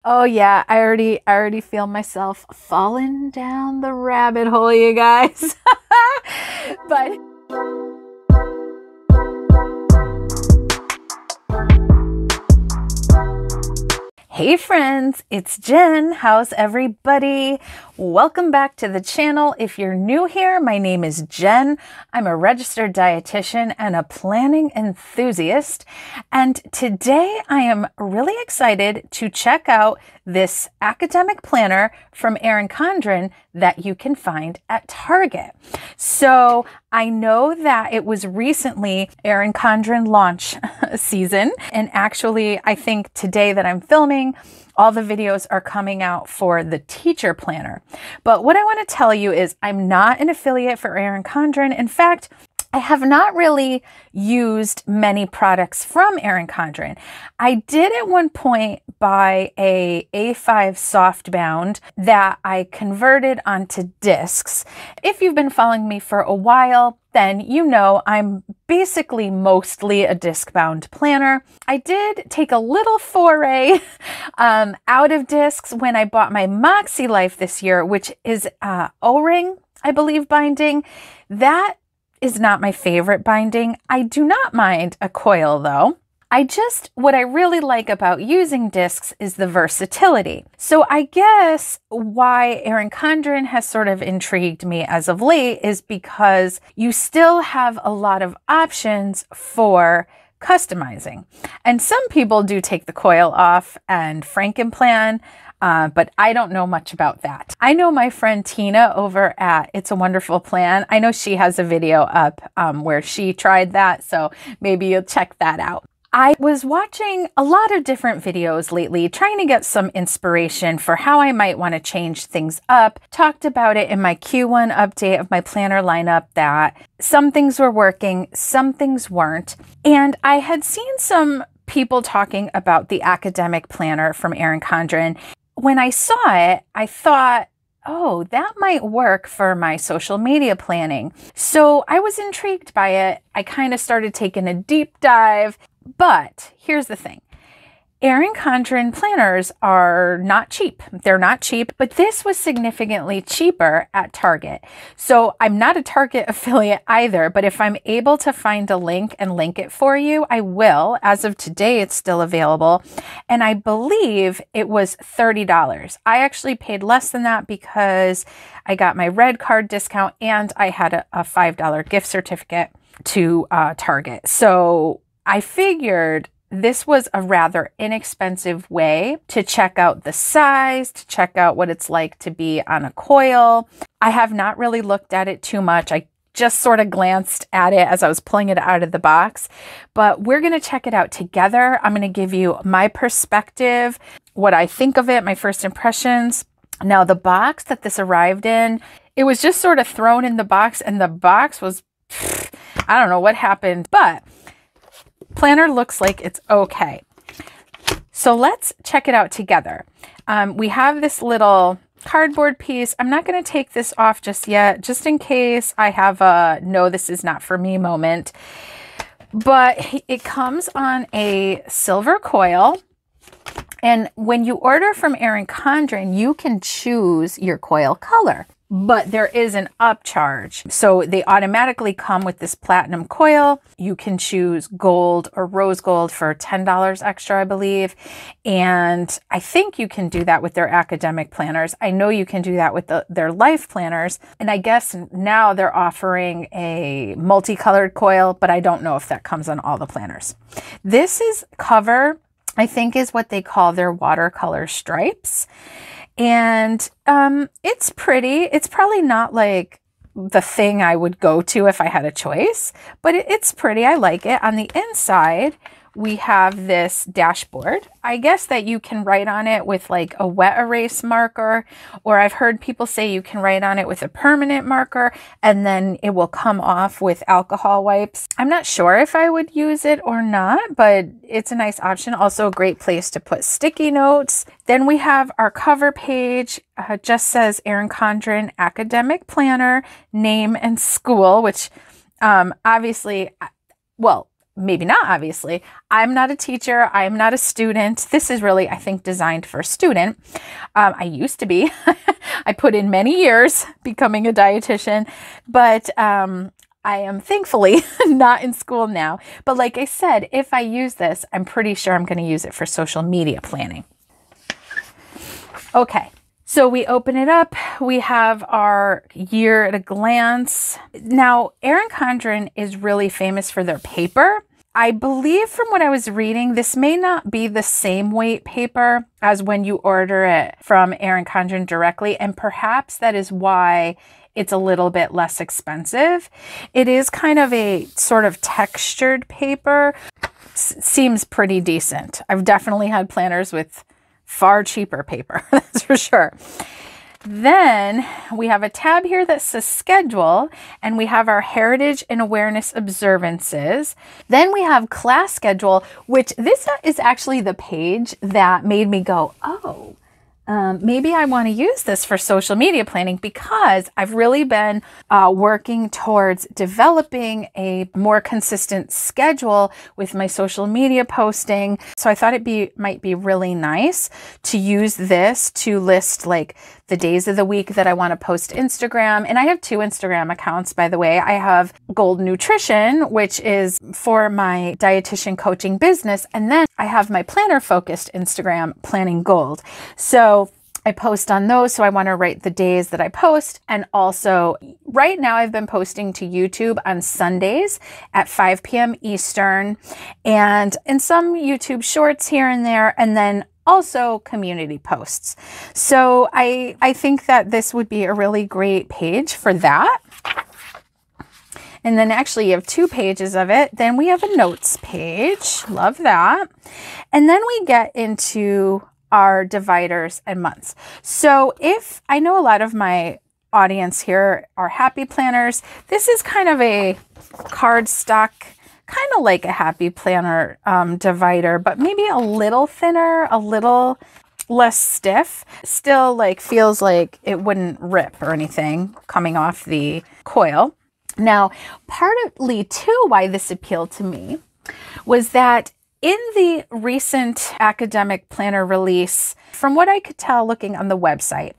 Oh yeah, I already feel myself falling down the rabbit hole, you guys. But hey friends, it's Jen. How's everybody? Welcome back to the channel. If you're new here, my name is Jen. I'm a registered dietitian and a planning enthusiast. And today I am really excited to check out this academic planner from Erin Condren that you can find at Target. So I know that it was recently Erin Condren launch season. And actually, I think today that I'm filming, all the videos are coming out for the teacher planner. But what I want to tell you is I'm not an affiliate for Erin Condren. In fact, I have not really used many products from Erin Condren. I did at one point buy a A5 softbound that I converted onto discs. If you've been following me for a while, then you know I'm basically mostly a disc-bound planner. I did take a little foray out of discs when I bought my Moxie Life this year, which is O-ring, I believe, binding. That is not my favorite binding. I do not mind a coil though. What I really like about using discs is the versatility. So I guess why Erin Condren has sort of intrigued me as of late is because you still have a lot of options for customizing. And some people do take the coil off and Frankenplan, but I don't know much about that. I know my friend Tina over at It's a Wonderful Plan. I know she has a video up where she tried that, so maybe you'll check that out. I was watching a lot of different videos lately, trying to get some inspiration for how I might want to change things up. Talked about it in my Q1 update of my planner lineup that some things were working, some things weren't. And I had seen some people talking about the academic planner from Erin Condren. When I saw it, I thought, oh, that might work for my social media planning. So I was intrigued by it. I kind of started taking a deep dive. But here's the thing. Erin Condren planners are not cheap. They're not cheap, but this was significantly cheaper at Target. So I'm not a Target affiliate either, but if I'm able to find a link and link it for you, I will. As of today, it's still available. And I believe it was $30. I actually paid less than that because I got my red card discount and I had a $5 gift certificate to Target. So I figured this was a rather inexpensive way to check out the size, to check out what it's like to be on a coil. I have not really looked at it too much. I just sort of glanced at it as I was pulling it out of the box, but we're going to check it out together. I'm going to give you my perspective, what I think of it, my first impressions. Now, the box that this arrived in, it was just sort of thrown in the box, and the box was, I don't know what happened, but planner looks like it's okay. So let's check it out together. We have this little cardboard piece. I'm not going to take this off just yet, just in case I have a no, this is not for me moment. But it comes on a silver coil. And when you order from Erin Condren, you can choose your coil color. But there is an upcharge. So they automatically come with this platinum coil. You can choose gold or rose gold for $10 extra, I believe. And I think you can do that with their academic planners. I know you can do that with their life planners. And I guess now they're offering a multicolored coil, but I don't know if that comes on all the planners. This is cover, I think, is what they call their watercolor stripes. And it's pretty. It's probably not like the thing I would go to if I had a choice, but it's pretty. I like it. On the inside, we have this dashboard. I guess that you can write on it with like a wet erase marker, or I've heard people say you can write on it with a permanent marker and then it will come off with alcohol wipes. I'm not sure if I would use it or not, but it's a nice option. Also a great place to put sticky notes. Then we have our cover page. Just says Erin Condren Academic Planner, name and school, which obviously, well, maybe not, obviously. I'm not a teacher. I'm not a student. This is really, I think, designed for a student. I used to be. I put in many years becoming a dietitian, but I am thankfully not in school now. But like I said, if I use this, I'm pretty sure I'm going to use it for social media planning. Okay. So we open it up, we have our year at a glance. Now, Erin Condren is really famous for their paper. I believe from what I was reading, this may not be the same weight paper as when you order it from Erin Condren directly, and perhaps that is why it's a little bit less expensive. It is kind of a sort of textured paper. Seems pretty decent. I've definitely had planners with far cheaper paper, that's for sure. Then we have a tab here that says schedule, and we have our heritage and awareness observances. Then we have class schedule, which this is actually the page that made me go, oh, maybe I want to use this for social media planning, because I've really been working towards developing a more consistent schedule with my social media posting. So I thought might be really nice to use this to list like the days of the week that I want to post Instagram. And I have 2 Instagram accounts, by the way. I have Gold Nutrition, which is for my dietitian coaching business. And then I have my planner focused Instagram, Planning Gold. So I post on those. So I want to write the days that I post. And also right now I've been posting to YouTube on Sundays at 5 p.m. Eastern, and in some YouTube shorts here and there. And then also community posts. So I think that this would be a really great page for that. And then actually you have 2 pages of it. Then we have a notes page. Love that. And then we get into our dividers and months. So if I know a lot of my audience here are happy planners, this is kind of a cardstock, kind of like a happy planner divider, but maybe a little thinner, a little less stiff. Still like feels like it wouldn't rip or anything coming off the coil. Now, partly too why this appealed to me was that in the recent academic planner release, from what I could tell looking on the website,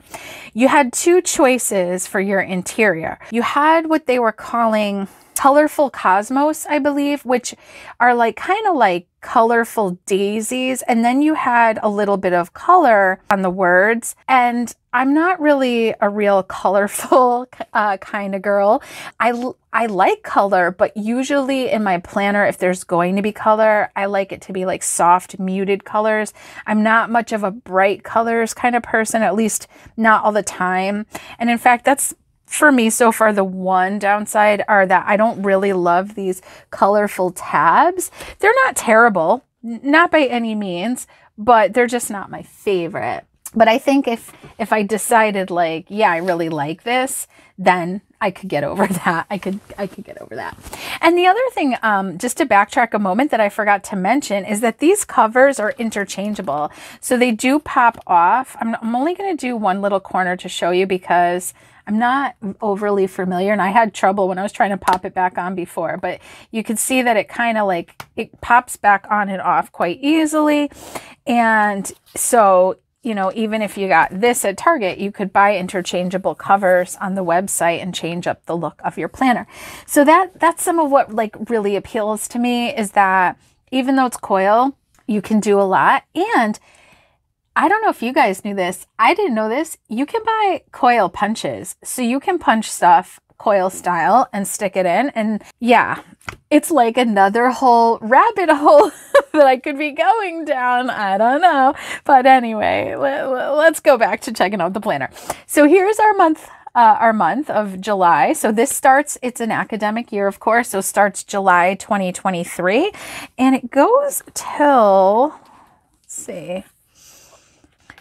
you had 2 choices for your interior. You had what they were calling colorful cosmos, I believe, which are like kind of like colorful daisies. And then you had a little bit of color on the words. And I'm not really a real colorful kind of girl. I like color, but usually in my planner, if there's going to be color, I like it to be like soft, muted colors. I'm not much of a bright colors kind of person, at least not all the time. And in fact, that's for me so far the one downside, are that I don't really love these colorful tabs. They're not terrible, not by any means, but they're just not my favorite. But I think if I decided like, yeah, I really like this, then I could get over that. I could get over that. And the other thing, just to backtrack a moment that I forgot to mention, is that these covers are interchangeable. So they do pop off. I'm only going to do one little corner to show you because I'm not overly familiar, and I had trouble when I was trying to pop it back on before, but you can see that it kind of like, it pops back on and off quite easily. And so, you know, even if you got this at Target, you could buy interchangeable covers on the website and change up the look of your planner. So that's some of what like really appeals to me, is that even though it's coil, you can do a lot. And I don't know if you guys knew this. I didn't know this. You can buy coil punches. So you can punch stuff coil style and stick it in. And yeah, it's like another whole rabbit hole that I could be going down. I don't know. But anyway, let's go back to checking out the planner. So here's our month of July. So this starts, it's an academic year, of course. So starts July 2023 and it goes till, let's see,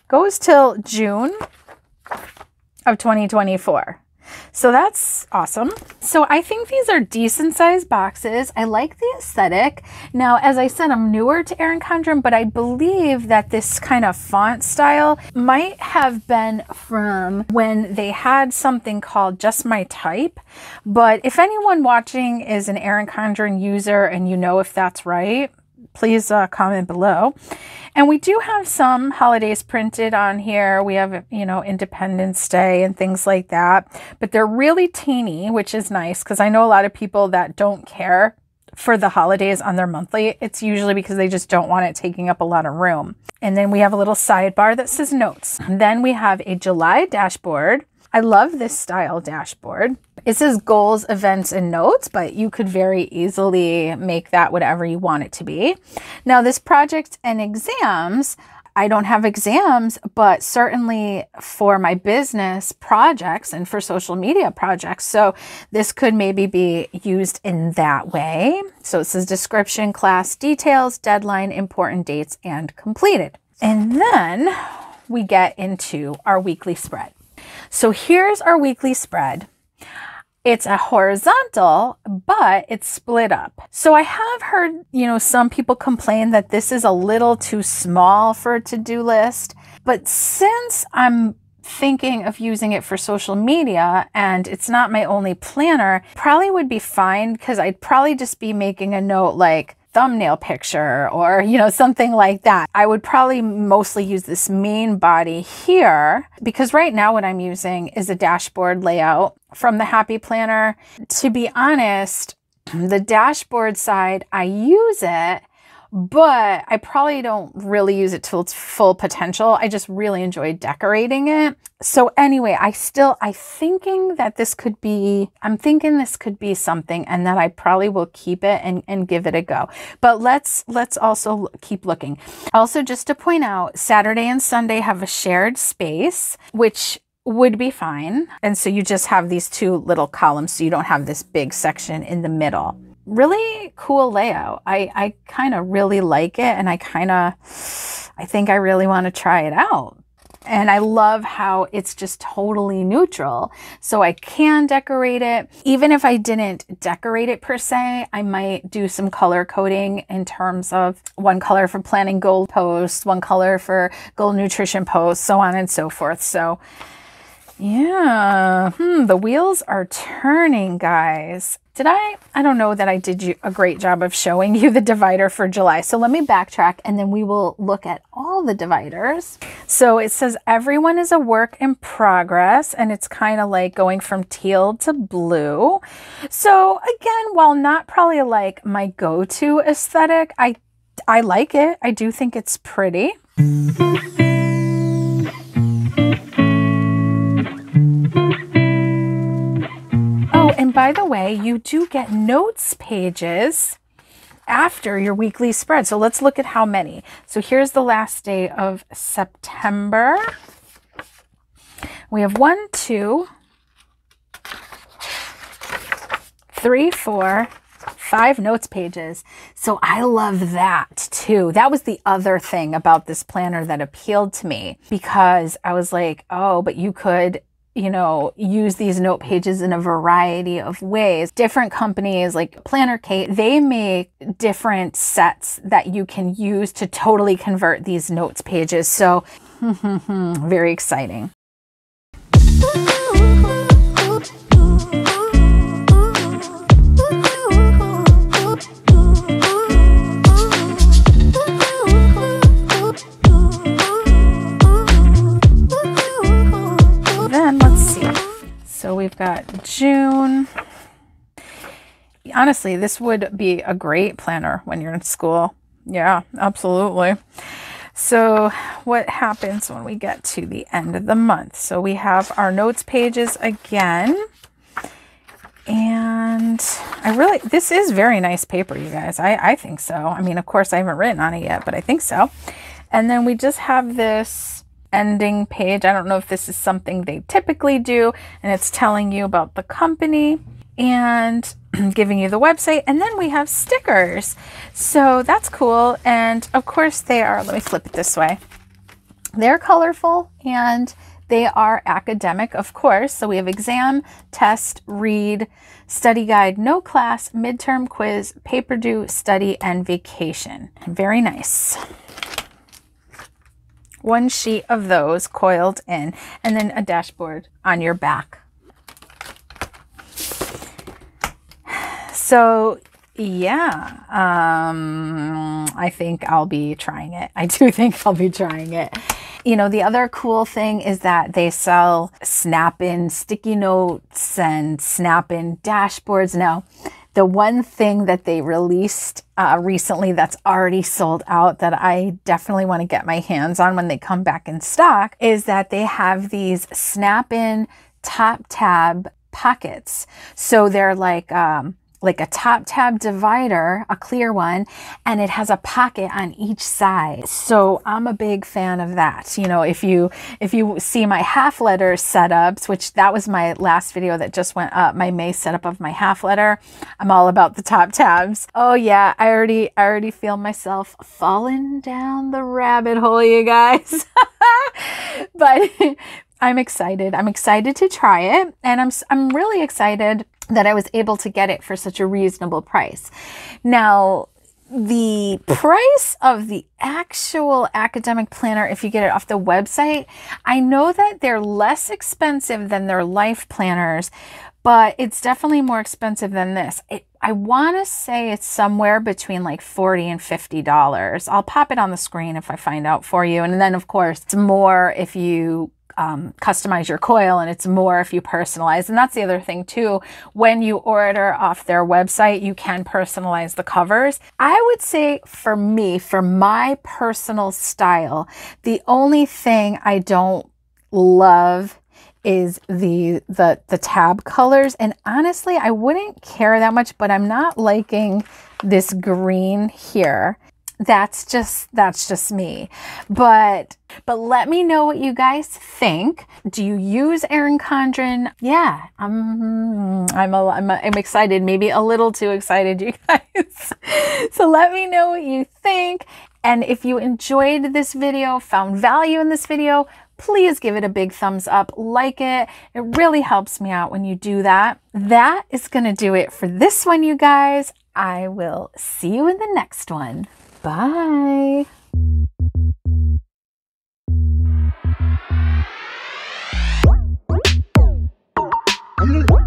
goes till June of 2024. So that's awesome. So I think these are decent sized boxes. I like the aesthetic. Now, as I said, I'm newer to Erin Condren, but I believe that this kind of font style might have been from when they had something called Just My Type. But if anyone watching is an Erin Condren user and you know if that's right, please comment below. And we do have some holidays printed on here. We have, you know, Independence Day and things like that, but they're really teeny, which is nice because I know a lot of people that don't care for the holidays on their monthly. It's usually because they just don't want it taking up a lot of room. And then we have a little sidebar that says notes. And then we have a July dashboard. I love this style dashboard. It says goals, events, and notes, but you could very easily make that whatever you want it to be. Now, this project and exams, I don't have exams, but certainly for my business projects and for social media projects. So this could maybe be used in that way. So it says description, class details, deadline, important dates, and completed. And then we get into our weekly spread. So here's our weekly spread. It's a horizontal, but it's split up. So I have heard, you know, some people complain that this is a little too small for a to-do list. But since I'm thinking of using it for social media and it's not my only planner, probably would be fine because I'd probably just be making a note like thumbnail picture or, you know, something like that. I would probably mostly use this main body here because right now what I'm using is a dashboard layout from the Happy Planner. To be honest, the dashboard side, I use it, but I probably don't really use it to its full potential. I just really enjoy decorating it. So anyway, I'm thinking this could be something and that I probably will keep it and give it a go. But let's also keep looking. Also, just to point out, Saturday and Sunday have a shared space, which would be fine. And so you just have these two little columns, so you don't have this big section in the middle. Really cool layout. I kind of really like it, and I think I really want to try it out. And I love how it's just totally neutral. So I can decorate it. Even if I didn't decorate it per se, I might do some color coding in terms of one color for planning goal posts, one color for goal nutrition posts, so on and so forth. So yeah, the wheels are turning, guys. I don't know that I did a great job of showing you the divider for July. So let me backtrack and then we will look at all the dividers. So it says everyone is a work in progress, and it's kind of like going from teal to blue. So again, while not probably like my go-to aesthetic, I like it. I do think it's pretty. And by the way, you do get notes pages after your weekly spread. So let's look at how many. So here's the last day of September. We have 1, 2, 3, 4, 5 notes pages. So I love that too. That was the other thing about this planner that appealed to me, because I was like, oh, but you could, you know, use these note pages in a variety of ways. Different companies like Planner Kate, they make different sets that you can use to totally convert these notes pages. So very exciting. So we've got June. Honestly, this would be a great planner when you're in school. Yeah, absolutely. So what happens when we get to the end of the month? So we have our notes pages again. And this is very nice paper, you guys. I think so. I mean, of course, I haven't written on it yet, but I think so. And then we just have this ending page. I don't know if this is something they typically do, and it's telling you about the company and giving you the website. And then we have stickers. So that's cool. And of course they are, let me flip it this way. They're colorful and They are academic, of course. So we have exam, test, read, study guide, no class, midterm quiz, paper due, study, and vacation. Very nice. One sheet of those coiled in, and then a dashboard on your back. So yeah, I think I'll be trying it. I do think I'll be trying it. You know, the other cool thing is that they sell snap-in sticky notes and snap-in dashboards. Now, the one thing that they released recently that's already sold out that I definitely want to get my hands on when they come back in stock is that they have these snap-in top tab pockets. So they're like a top tab divider, a clear one, and it has a pocket on each side. So I'm a big fan of that. You know, if you see my half letter setups, which that was my last video that just went up, my May setup of my half letter, I'm all about the top tabs. Oh yeah, I already feel myself falling down the rabbit hole, you guys. But I'm excited. I'm excited to try it, and I'm really excited that I was able to get it for such a reasonable price. Now, the price of the actual academic planner, if you get it off the website, I know that they're less expensive than their life planners, but it's definitely more expensive than this. I want to say it's somewhere between like $40 and $50. I'll pop it on the screen if I find out for you. And then of course, it's more if you customize your coil, and it's more if you personalize. And that's the other thing too. When you order off their website, you can personalize the covers. I would say for me, for my personal style, the only thing I don't love is the tab colors. And honestly, I wouldn't care that much, but I'm not liking this green here. That's just me. But let me know what you guys think. Do you use Erin Condren? Yeah, I'm excited, maybe a little too excited, you guys. So let me know what you think. And if you enjoyed this video, found value in this video, please give it a big thumbs up, like it. It really helps me out when you do that. That is gonna do it for this one, you guys. I will see you in the next one. Bye. Mm-hmm.